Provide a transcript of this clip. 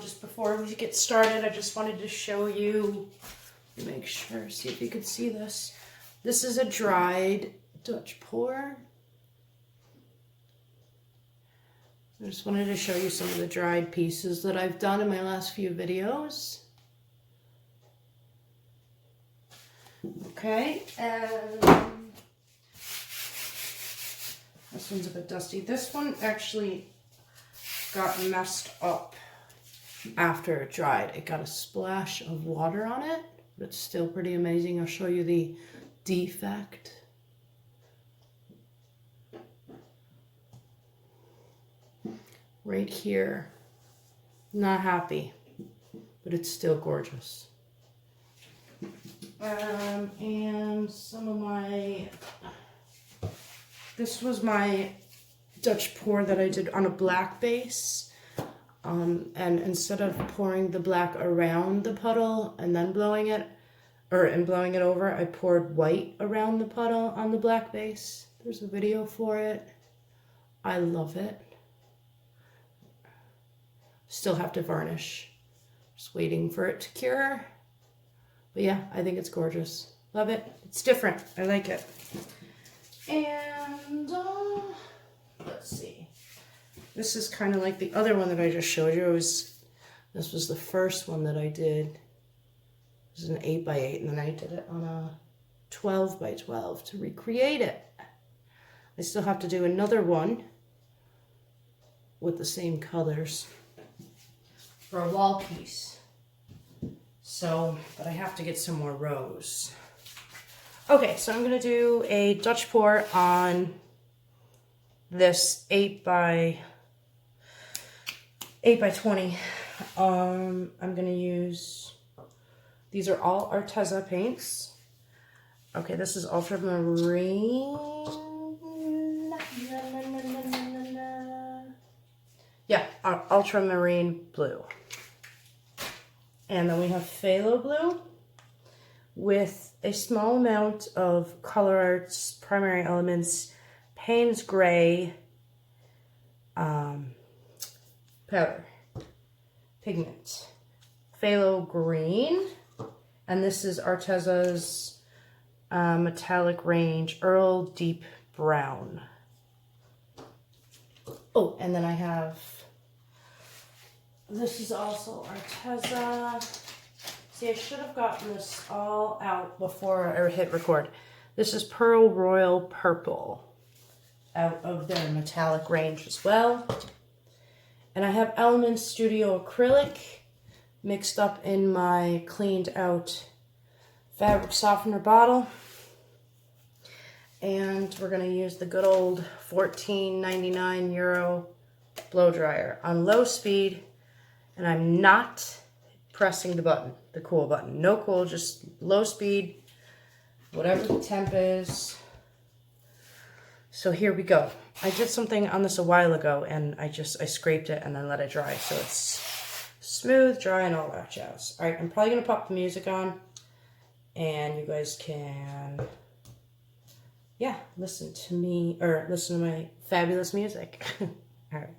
just before we get started, I just wanted to show you, make sure, see if you could see this. This is a dried Dutch pour. I just wanted to show you some of the dried pieces that I've done in my last few videos. Okay, and this one's a bit dusty. This one actually got messed up after it dried. It got a splash of water on it, but it's still pretty amazing. I'll show you the defect. Right here. Not happy, but it's still gorgeous. And some of my, this was my Dutch pour that I did on a black base. And instead of pouring the black around the puddle and then blowing it over, I poured white around the puddle on the black base. There's a video for it. I love it. Still have to varnish. Just waiting for it to cure. But yeah, I think it's gorgeous. Love it. It's different. I like it. And let's see. This is kind of like the other one that I just showed you. This was the first one that I did. It was an 8x8, and then I did it on a 12x12 to recreate it. I still have to do another one with the same colors for a wall piece. So, but I have to get some more rows. Okay, so I'm going to do a Dutch pour on this 8x20. I'm going to use, these are all Arteza paints. Okay, this is ultramarine. Yeah, ultramarine blue. And then we have phthalo blue with a small amount of Color Arts Primary Elements Payne's Gray powder pigment, phthalo green, and this is Arteza's metallic range Earl Deep Brown. Oh, and then I have, this is also Arteza. See, I should have gotten this all out before I hit record. This is Pearl Royal Purple out of their metallic range as well. And I have Element Studio Acrylic mixed up in my cleaned out fabric softener bottle. And we're going to use the good old €14.99 blow dryer on low speed. And I'm not pressing the button, the cool button. No cool, just low speed, whatever the temp is. So here we go. I did something on this a while ago, and I scraped it and then let it dry. So it's smooth, dry, and all that jazz. All right, I'm probably going to pop the music on, and you guys can, yeah, listen to me, or listen to my fabulous music. All right.